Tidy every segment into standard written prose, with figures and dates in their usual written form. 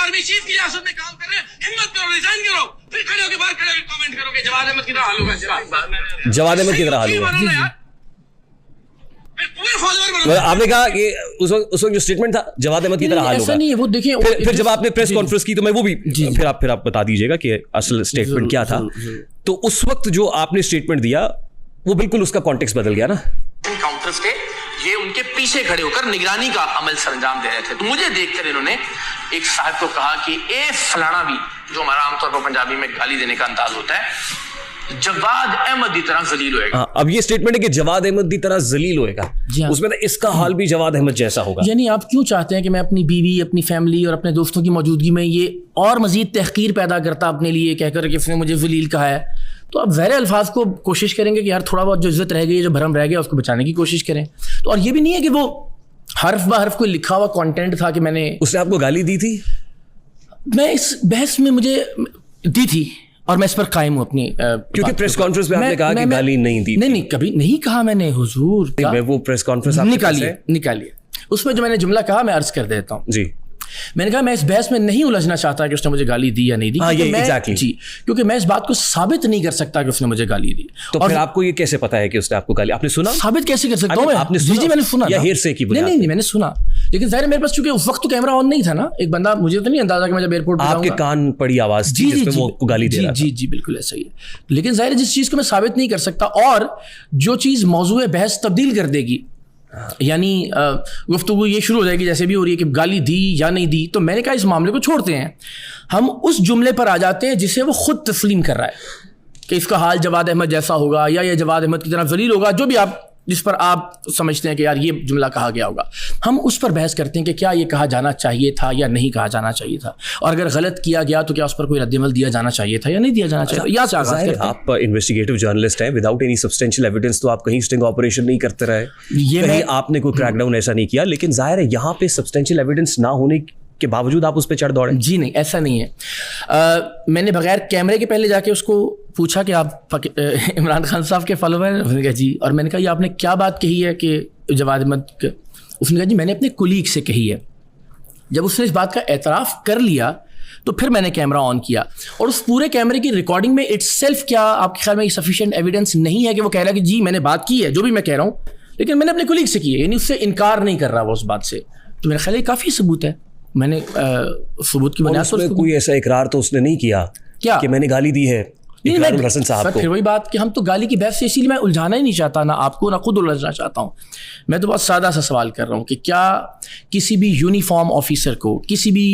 Army chief की रियासत में काम कर रहे हैं, हिम्मत करो, रिजाइन करो, फिर खड़े होकर बाहर खड़े होकर कमेंट करो कि जवाद अहमद की तरह हाल होगा। जवाद अहमद की तरह हाल होगा। आपने कहा कि उस वक्त जो स्टेटमेंट था जवाद अहमद की तरह हाल होगा। नहीं है वो, देखिए फिर जब आपने प्रेस कॉन्फ्रेंस की तो मैं वो भी फिर आप बता दीजिएगा कि असल स्टेटमेंट क्या था। तो उस वक्त जो आपने स्टेटमेंट दिया वो बिल्कुल उसका कॉन्टेक्स्ट बदल गया ना। काउंटर्स थे, ये उनके पीछे खड़े होकर निगरानी का अमल सरंजाम दे रहे थे। तो मुझे देखकर इन्होंने एक साहब को कहा कि ए फलाना भी, जो हमारा आमतौर पर पंजाबी में गाली देने का अंदाज होता है, जवाद अहमद की तरह जलील होएगा। अब ये स्टेटमेंट है कि जवाद अहमद की तरह जलील होएगा, उसमें तो इसका हाल भी जवाद अहमद जैसा होगा। यानी आप क्यों चाहते हैं कि मैं अपनी बीवी, अपनी फैमिली और अपने दोस्तों की मौजूदगी में ये और मजीद तहकीर पैदा करता अपने लिए, कहकर कि उसने मुझे जलील कहा है? तो आप ज़ाहिर अल्फाज को कोशिश करेंगे कि यार थोड़ा बहुत जो इज्जत रह गई है, जो भरम रह गया, उसको बचाने की कोशिश करें। तो और ये भी नहीं है कि वो हर्फ ब हर्फ कोई लिखा हुआ कंटेंट था कि मैंने, उसने आपको गाली दी थी? मैं इस बहस में मुझे दी थी और मैं इस पर कायम हूँ अपनी, क्योंकि प्रेस कॉन्फ्रेंस में आपने कहा कि गाली नहीं दी। नहीं, कभी नहीं कहा मैंने हुजूर। मैं वो प्रेस कॉन्फ्रेंस निकालिए उसमें जो मैंने जुमला कहा मैं अर्ज कर देता हूँ जी। मैंने कहा मैं इस बहस में नहीं उलझना चाहता कि उसने मुझे गाली दी या नहीं दी। जी, क्योंकि मैं इस बात को साबित नहीं कर सकता कि उसने मुझे गाली दी। तो फिर आपको ये कैसे पता है कि उसने आपको गाली? आपने सुना? साबित कैसे कर सकता हूँ मैं? आपने सुना? जी मैंने सुना या हेरसे की बुनियाद? नहीं, मैंने सुना, लेकिन जाहिर मेरे पास चूंकि उस वक्त तो कैमरा ऑन नहीं था ना। एक बंदा, मुझे तो नहीं अंदाजा कि मैं जब एयरपोर्ट आपके कान पड़ी आवाज थी जिसमें वो गाली दे रहा था। जी बिल्कुल ऐसा ही है। लेकिन जाहिर जिस चीज को मैं साबित नहीं कर सकता और जो चीज मौजूए बहस तब्दील कर देगी, यानी गुफ्तगू ये शुरू हो जाएगी जैसे भी हो रही है कि गाली दी या नहीं दी, तो मैंने कहा इस मामले को छोड़ते हैं, हम उस जुमले पर आ जाते हैं जिसे वो खुद तस्लीम कर रहा है कि इसका हाल जवाद अहमद जैसा होगा या ये जवाद अहमद की तरह जलील होगा, जो भी आप जिस पर आप समझते हैं कि यार ये जुमला कहा गया होगा। हम उस पर बहस करते हैं कि क्या ये कहा जाना चाहिए था या नहीं कहा जाना चाहिए था, और अगर गलत किया गया तो क्या उस पर कोई रद्दमल दिया जाना चाहिए था या नहीं दिया जाना चाहिए। आप इन्वेस्टिगेटिव जर्नलिस्ट हैं, विदाउट एनी सब्सटेंशियल एविडेंस तो आप कहीं स्टिंग ऑपरेशन नहीं करते रहे, ये आपने कोई क्रैकडाउन ऐसा नहीं किया, लेकिन जाहिर है यहाँ पे सब्सटेंशियल एविडेंस ना होने के बावजूद आप उस पर चढ़ दौड़े। जी नहीं, ऐसा नहीं है। मैंने बगैर कैमरे के पहले जाके उसको पूछा कि आप इमरान खान साहब के फॉलोवर? उसने कहा जी। और मैंने कहा ये आपने क्या बात कही है कि जवाद अहमद? उसने कहा जी मैंने अपने कुलीग से कही है। जब उसने इस बात का एतराफ़ कर लिया तो फिर मैंने कैमरा ऑन किया, और उस पूरे कैमरे की रिकॉर्डिंग में इट्सेल्फ क्या आपके ख्याल में सफिशिएंट एविडेंस नहीं है कि वो कह रहा है कि जी मैंने बात की है जो भी मैं कह रहा हूँ, लेकिन मैंने अपने कुलीग से की है, यानी उससे इनकार नहीं कर रहा वो उस बात से। तो मेरा ख्याल है काफ़ी सबूत है। मैंने सबूत की बुनियाद पर कोई ऐसा इकरार तो उसने नहीं किया क्या कि मैंने गाली दी है इकरारुल हसन साहब को? फिर वही बात कि हम तो गाली की बहस से, इसीलिए मैं उलझाना ही नहीं चाहता, ना आपको ना खुद उलझना चाहता हूँ। मैं तो बहुत सादा सा सवाल कर रहा हूँ कि क्या किसी भी यूनिफॉर्म ऑफिसर को किसी भी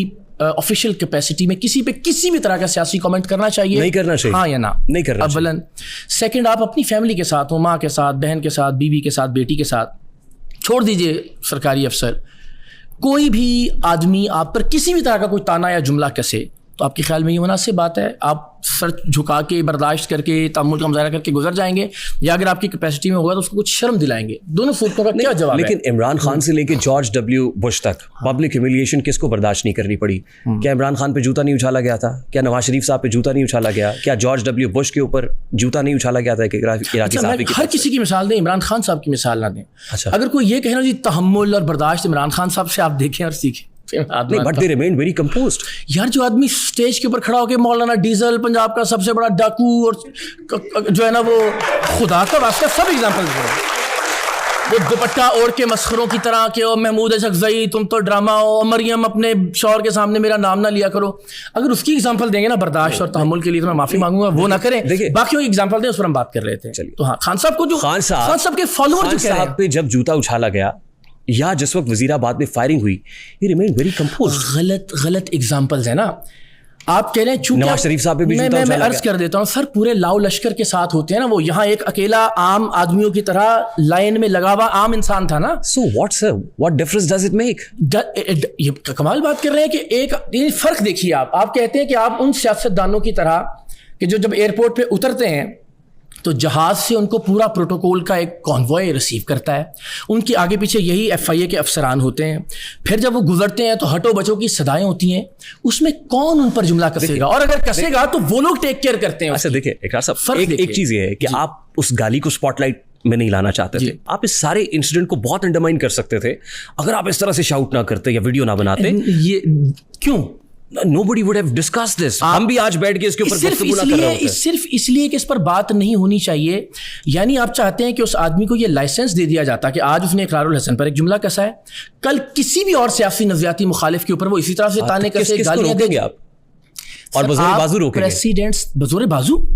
ऑफिशियल कैपेसिटी में किसी पे किसी भी तरह का सियासी कमेंट करना चाहिए? नहीं करना चाहिए। हाँ या ना? नहीं करना चाहिए। अव्वलन। सेकंड, आप अपनी फैमिली के साथ हो, माँ के साथ, बहन के साथ, बीवी के साथ, बेटी के साथ, छोड़ दीजिए सरकारी अफसर, कोई भी आदमी आप पर किसी भी तरह का कोई ताना या जुमला कसे, तो आपके ख्याल में ये मुनासिब बात है आप सर झुका के बर्दाश्त करके तहम्मुल का मुजाहरा करके गुजर जाएंगे, या अगर आपकी कैपेसिटी में होगा तो उसको कुछ शर्म दिलाएंगे? दोनों सूरतों का क्या जवाब है? लेकिन इमरान खान से लेके जॉर्ज डब्ल्यू बुश तक पब्लिक ह्यूमिलिएशन किसको बर्दाश्त नहीं करनी पड़ी? क्या इमरान खान पे जूता नहीं उछाला गया था? क्या नवाज शरीफ साहब पे जूता नहीं उछाला गया? क्या जॉर्ज डब्ल्यू बुश के ऊपर जूता नहीं उछाला गया था? हर किसी की मिसाल दें, इमरान खान साहब की मिसाल ना दें। अगर कोई ये कहना जी तहम्मुल और बर्दाश्त इमरान खान साहब से आप देखें और सीखें, but they remain very composed. यार जो आदमी स्टेज के ऊपर खड़ा होकर मौलाना डीजल पंजाब का सबसे बड़ा डाकू और जो है ना वो खुदा का वास्ता सब एग्जांपल्स हैं, वो दुपट्टा ओढ़ के मस्खरों की तरह के, और महमूद अशरफजई तुम तो ड्रामा हो, मरियम अपने शौहर के सामने मेरा नाम ना लिया करो। अगर उसकी एग्जांपल देंगे ना बर्दाश्त और तहम्मुल के लिए, तो मैं माफी मांगूंगा, वो ना करें। बाकी एग्जांपल दें, उस पर हम बात कर रहे थे। तो हाँ, खान साहब को जो खान साहब के फॉलोअर जो कह रहे हैं पे जब जूता उछाला गया या जिस वक्त वजीराबाद में फायरिंग हुई, ये रिमेन वेरी कंपोज्ड। गलत एग्जांपल्स है ना। आप कह रहे हैं चूंकि नवाज शरीफ साहब पे भी मैं अर्ज कर देता हूँ सर, पूरे लाओ लश्कर के साथ होते हैं ना, वो यहाँ एक अकेला आम आदमियों की तरह लाइन में लगा हुआ आम इंसान था ना। So what difference does it make? ये कमाल बात कर रहे हैं कि एक फर्क देखिए। आप कहते हैं कि आप उन सियासतदानों की तरह कि जो जब एयरपोर्ट पे उतरते हैं तो जहाज से उनको पूरा प्रोटोकॉल का एक कॉन्वॉय रिसीव करता है, उनके आगे पीछे यही FIA के अफसरान होते हैं, फिर जब वो गुजरते हैं तो हटो बचो की सदाएं होती हैं, उसमें कौन उन पर जुमला कसेगा, और अगर कसेगा तो वो लोग टेक केयर करते हैं। अच्छा देखिए इकरार साहब, एक चीज ये है कि आप उस गाली को स्पॉटलाइट में नहीं लाना चाहते थे, आप इस सारे इंसिडेंट को बहुत अंडरमाइन कर सकते थे अगर आप इस तरह से शाउट ना करते या वीडियो ना बनाते। ये क्यों Nobody would have discussed this. हम भी आज बैठ के इसके ऊपर गुफ्तगू ना कर रहे होते। सिर्फ इसलिए कि इस पर बात नहीं होनी चाहिए, यानी आप चाहते हैं कि उस आदमी को ये लाइसेंस दे दिया जाता कि आज उसने इकरारुल हसन पर एक जुमला कसा है, कल किसी भी और सियासी नजरियाती मुखालिफ के ऊपर वो इसी तरह से ताने कसे, गालियां देंगे आप और बजोरे बाजू रोकेंगे। प्रेसिडेंट्स बजोरे बाजू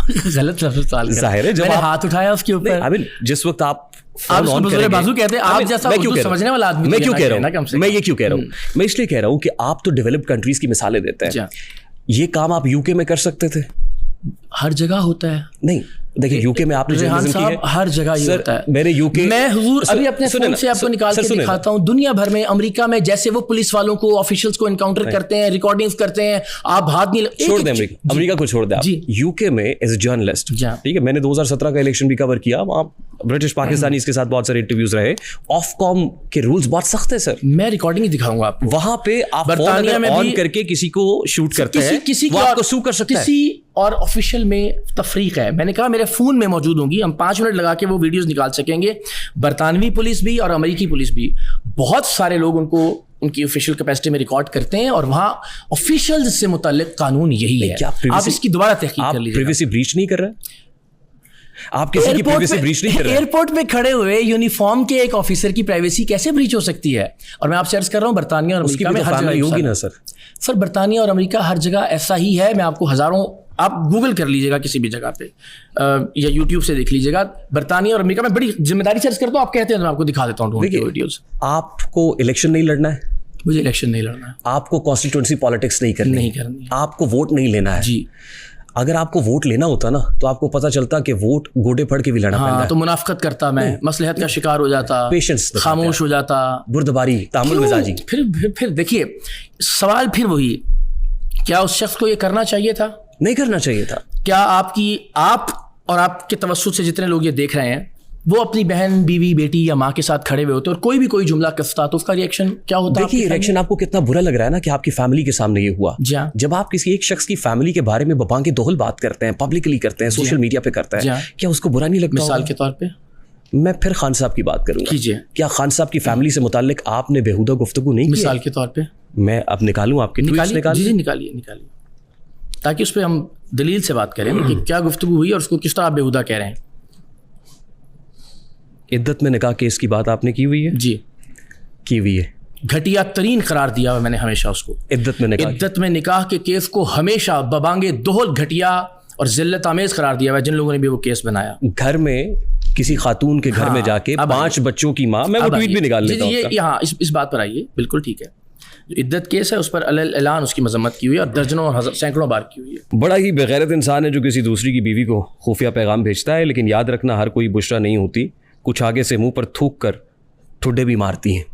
गलत लफ्ज़ जाहिर है, जब मैंने आप हाथ उठाया उसके ऊपर। I mean, जिस वक्त आप उसको बजोरे बाजू कहते हैं, आप जैसा उर्दू समझने वाला आदमी मैं क्यों कह रहा हूँ, मैं ये क्यों कह रहा हूँ, मैं इसलिए कह रहा हूँ कि आप तो डेवलप्ड कंट्रीज की मिसालें देते हैं, ये काम आप यूके में कर सकते थे। हर जगह होता है। नहीं देखिए, यूके में आपने रेहान साहब हर जगह ये होता है। मेरे यूके, मैं हुजूर अभी अपने फोन से आपको निकाल के दिखाता हूँ, दुनिया भर में, अमेरिका में जैसे वो पुलिस वालों को, ऑफिशियल्स को एनकाउंटर करते हैं, रिकॉर्डिंग्स करते हैं, आप हाथ नहीं छोड़ दें अमेरिका को छोड़ दें आप, यूके में एज ए जर्नलिस्ट, ठीक है, मैंने 2017 का इलेक्शन भी कवर किया, वहाँ ब्रिटिश पाकिस्तानी इसके साथ बहुत सारे इंटरव्यूज रहे, ऑफकॉम के रूल्स बहुत सख्त है सर। मैं रिकॉर्डिंग दिखाऊंगा आपको, वहां पे आप बरतानिया में ऑन करके किसी को शूट करते हैं, किसी वो आपको सू कर सकता है। किसी और ऑफिशियल में तफरीक है, मैंने कहा मेरे फोन में मौजूद होंगी, हम 5 मिनट लगा के वो वीडियोस निकाल सकेंगे। बरतानवी पुलिस भी और अमेरिकी पुलिस भी, बहुत सारे लोग उनको उनकी ऑफिशियल कैपेसिटी में रिकॉर्ड करते हैं और वहाँ ऑफिशियल्स से मुताल्लिक कानून यही है। आप इसकी दोबारा तहकीक कर लीजिए। प्रिवेसी ब्रीच नहीं कर रहे, आप किसी की प्राइवेसी ब्रीच नहीं कर रहे। एयरपोर्ट में खड़े हुए यूनिफॉर्म के एक ऑफिसर की प्राइवेसी कैसे ब्रीच हो सकती है? और मैं आपसे अर्ज कर रहा हूँ, बरतानिया और अमेरिका में हर जगह होगी ना सर, बरतानिया और अमेरिका हर जगह ऐसा ही है। मैं आपको हजारों, आप गूगल कर लीजिएगा किसी भी जगह पे या यूट्यूब से देख लीजिएगा, बरतानिया और अमेरिका में बड़ी जिम्मेदारी से अर्ज करता हूँ, आप कहते हैं तो मैं आपको दिखा देता हूँ वीडियोस। आपको इलेक्शन नहीं लड़ना है, मुझे इलेक्शन नहीं लड़ना है, आपको कॉन्स्टिट्यूंसी पॉलिटिक्स नहीं करनी, आपको वोट नहीं लेना है जी। अगर आपको वोट लेना होता ना तो आपको पता चलता कि वोट गोडे फड़ के भी लड़ना पड़ता है। तो मुनाफकत करता, मैं मसलहत का शिकार हो जाता, पेशेंस खामोश हो जाता, बुर्दबारी, तामुल मिजाजी। फिर देखिए सवाल फिर वही, क्या उस शख्स को ये करना चाहिए था? नहीं करना चाहिए था। क्या आप और आपके तवस्सुत से जितने लोग ये देख रहे हैं, वो अपनी बहन, बीवी, बेटी या माँ के साथ खड़े हुए होते और कोई जुमला कसता तो उसका रिएक्शन क्या होता? देखिए रिएक्शन आपको कितना बुरा लग रहा है ना कि आपकी फैमिली के सामने ये हुआ। जब आप किसी एक शख्स की फैमिली के बारे में बबांगे दोहल बात करते हैं, पब्लिकली करते हैं, सोशल मीडिया पे करते हैं, क्या उसको बुरा नहीं लगता? मिसाल के तौर पे मैं फिर खान साहब की बात करूंगा। कीजिए। क्या खान साहब की फैमिली से मुताल्लिक आपने बेहुदा गुफ्तगू नहीं की? मिसाल के तौर पे मैं अब निकालूं आपके ट्वीट्स? निकालिए, ताकि उस पर हम दलील से बात करें कि क्या गुफ्तगू हुई और उसको किस तरह आप बेहुदा कह रहे हैं। इद्दत में निकाह केस की बात आपने की हुई है? जी की हुई है। घटिया तरीन करार दिया हुआ मैंने हमेशा उसको। इद्दत में निकाह के केस को हमेशा बबांगे दोहल, घटिया और जिल्लत आमेज करार दिया हुआ जिन लोगों ने भी वो केस बनाया। घर में किसी खातून के घर में जाके 5 बच्चों की माँ, मैं वो ट्वीट भी निकाल लेता हूं। यहाँ इस बात पर आइए, बिल्कुल ठीक है। जो इद्दत केस है उस पर ऐलान उसकी मजम्मत की हुई है और दर्जनों और सैकड़ों बार की हुई है। बड़ा ही बेगैरत इंसान है जो किसी दूसरी की बीवी को खुफिया पैगाम भेजता है, लेकिन याद रखना हर कोई बुशरा नहीं होती, कुछ आगे से मुंह पर थूक कर ठुड्डे भी मारती हैं।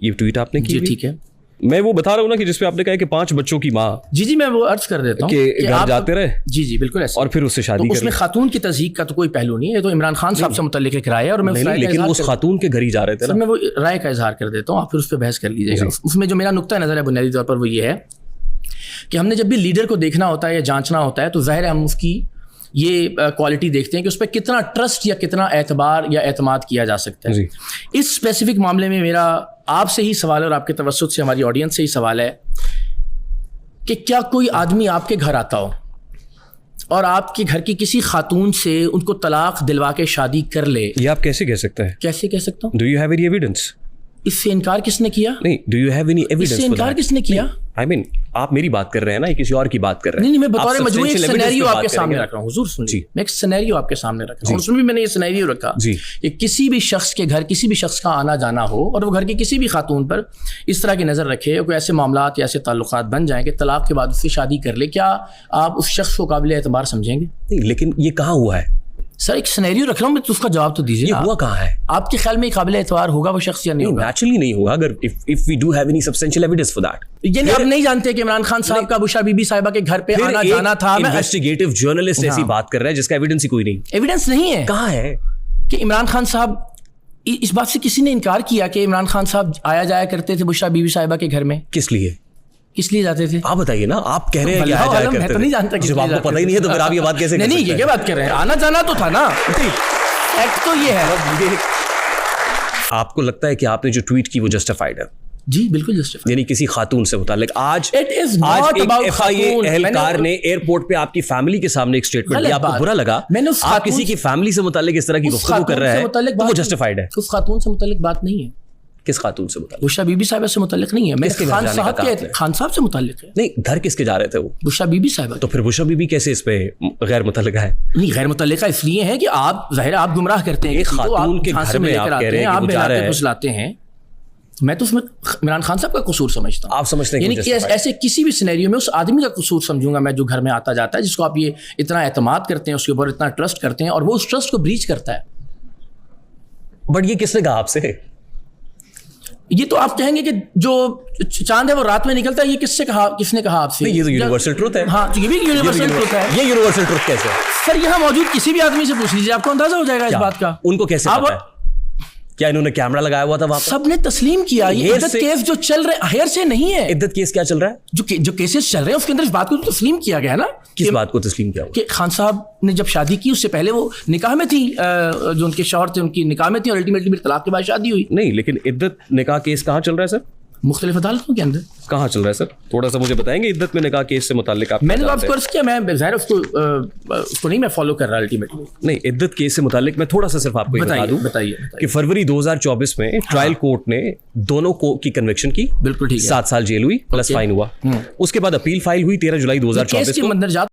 ये ट्वीट आपने की? ठीक है, मैं वो बता रहा हूँ ना कि जिसपे आपने कहा कि 5 बच्चों की माँ। जी मैं वो अर्ज कर देता हूँ कि घर जाते रहे। जी बिल्कुल ऐसे, और फिर उससे शादी तो उसमें खातून की तस्दीक का तो कोई पहलू नहीं है, तो इमरान खान साहब से मुतल्लिक एक राय है और मैं लेकिन उस खातून के घर ही जा रहे थे ना, मैं वो राय का इजहार कर देता हूँ, आप फिर उस पर बहस कर लीजिएगा। उसमें जो मेरा नुक्ता नजर है बुनियादी तौर पर वो ये है कि हमने जब भी लीडर को देखना होता है या जांचना होता है तो जाहिर है हम उसकी ये क्वालिटी देखते हैं कि उस पर कितना ट्रस्ट या कितना एतबार या एतमाद किया जा सकता है। इस स्पेसिफिक मामले में मेरा आपसे ही सवाल है और आपके तवस्सुत से हमारी ऑडियंस से ही सवाल है कि क्या कोई आदमी आपके घर आता हो और आपके घर की किसी खातून से उनको तलाक दिलवा के शादी कर ले? ये आप कैसे कह सकते हैं? कैसे कह सकता हूँ? Do you have any evidence? इससे इनकार किसने किया? नहीं, do you have any evidence? इससे इनकार किसने किया? I mean, आप मेरी बात कर रहे हैं ना, किसी और की बात कर रहे हैं। नहीं मैं बतौर मजमूई एक सिनेरियो आपके सामने रख रहा हूँ। हुजूर सुनिए, मैं एक सिनेरियो आपके सामने रख रहा हूँ। उसमें भी मैंने ये सिनेरियो रखा कि किसी भी शख्स के घर किसी भी शख्स का आना जाना हो और वो घर की किसी भी खातून पर इस तरह की नज़र रखे और कोई ऐसे मामलात या ऐसे ताल्लुकात बन जाएं कि तलाक के बाद उससे शादी कर ले, क्या आप उस शख्स को काबिल एतबार समझेंगे? नहीं, लेकिन ये कहाँ हुआ है सर? एक सिनेरियो रख रहा हूँ मैं, तो उसका जवाब तो दीजिए। ये हुआ कहाँ है? आपके ख्याल में काबिल एतबार होगा वो शख्स या नहीं होगा? नेचुरली नहीं होगा, अगर if we do have any substantial evidence for that. यानी आप नहीं जानते कि इमरान खान साहब का बुशरा बीबी साहिबा के घर पे आना जाना था? इन्वेस्टिगेटिव जर्नलिस्ट ऐसी बात कर रहा है जिसका एविडेंस ही कोई नहीं। एविडेंस नहीं है? कहाँ है कि इमरान खान साहब, इस बात से किसी ने इनकार किया कि इमरान खान साहब आया जाया करते थे बुशरा बीबी साहिबा के घर में? किस लिए जाते थे? आप बताइए ना, आप कह रहे हैं कि आया जाया करते थे। मैं तो नहीं जानता, जब आपको पता ही नहीं है तो फिर आप ये बात कैसे? नहीं ये क्या बात कर रहे हैं? आना जाना तो था ना, फैक्ट तो ये है। आपको लगता है कि आपने जो ट्वीट की वो जस्टिफाइड है? जी बिल्कुल जस्टिफाइड। यानी किसी खातून से मुताल्लिक आज It is not आज एक about FIA खातून। एहलकार ने एयरपोर्ट पे आपकी फैमिली के सामने एक स्टेटमेंट दिया, आपको बुरा लगा? मैंने उस आप खातून किसी की फैमिली से मुताल्लिक इस तरह की गुफ्तगू कर रहा है तो वो जस्टिफाइड है। उस खातून से मुताल्लिक बात नहीं है। किस खातून से मुताल्लिक? बुशरा बीबी साहिबा से मुताल्लिक नहीं है। मैं किसके घर खान जाने साहब का कहा के आपने? खान साहब से मुताल्लिक है। नहीं, घर किसके जा रहे थे वो? बुशरा बीबी साहिबा। तो फिर बुशरा बीबी कैसे इस पे गैर मुतल्लिका है? नहीं, गैर मुतल्लिका इसलिए है कि आप ज़ाहिर है आप गुमराह करते हैं एक किसी को, खातून आप के झांसे घर में लेकर आप आते कह रहे हैं आप कि वो जा रहे बहलाते हैं। फुसलाते हैं। मैं तो उसमें इमरान खान साहब का कसूर समझता हूँ। आप समझते हैं कि यानी वो कि justified? ऐसे किसी भी सिनेरियो में उस आदमी का कसूर समझूंगा मैं जो घर में आता जाता है, जिसको आप ये इतना एतमाद करते हैं, उसके ऊपर इतना ट्रस्ट करते हैं और वो उस ट्रस्ट को ब्रीच करता है। बट ये किसने कहा आपसे? ये तो आप कहेंगे कि जो चांद है वो रात में निकलता है, ये किसने कहा आपसे? नहीं, ये तो यूनिवर्सल ट्रुथ है। हाँ, तो ये भी यूनिवर्सल ट्रुथ है। ये यूनिवर्सल ट्रुथ कैसे है? सर यहाँ मौजूद किसी भी आदमी से पूछ लीजिए, आपको अंदाजा हो जाएगा इस क्या? बात का। उनको कैसे आप- पता है? क्या इन्होंने कैमरा लगाया हुआ था वहां पर? सबने तस्लीम किया। ये हेयर इद्दत से- केस जो चल रहे हेयर से नहीं है। इद्दत केस क्या चल रहा है? जो केसेस चल रहे हैं उसके अंदर इस बात को तो तस्लीम किया गया ना किस कि- बात को तस्लीम किया हुआ? कि खान साहब ने जब शादी की उससे पहले वो निकाह में थी, जो उनके शौहर थे उनकी निकाह में थी और अल्टीमेटली मेरी तलाक के बाद शादी हुई नहीं, लेकिन इद्दत निकाह केस कहाँ चल रहा है सर? मुख्तलिफ अदालतों के अंदर। कहाँ चल रहा है सर? थोड़ा सा मुझे बताएंगे इद्दत में निकाह केस से मुताल्लिक आप मैंने तो क्या आपको जानते अर्ज किया, मैं ज़ाहिर उसको नहीं मैं फॉलो कर रहा अल्टीमेटली। हैं? नहीं, इद्दत केस से मुताल्लिक मैं थोड़ा सा सिर्फ आपको ये बता बताइए दूं बताइए कि बताइए। फरवरी 2024 में ट्रायल कोर्ट ने दोनों को की कन्विक्शन की। बिल्कुल ठीक है। 7 साल जेल हुई प्लस फाइन हुआ। उसके बाद अपील फाइल हुई 13 जुलाई केस 2024 के को। मंदरजात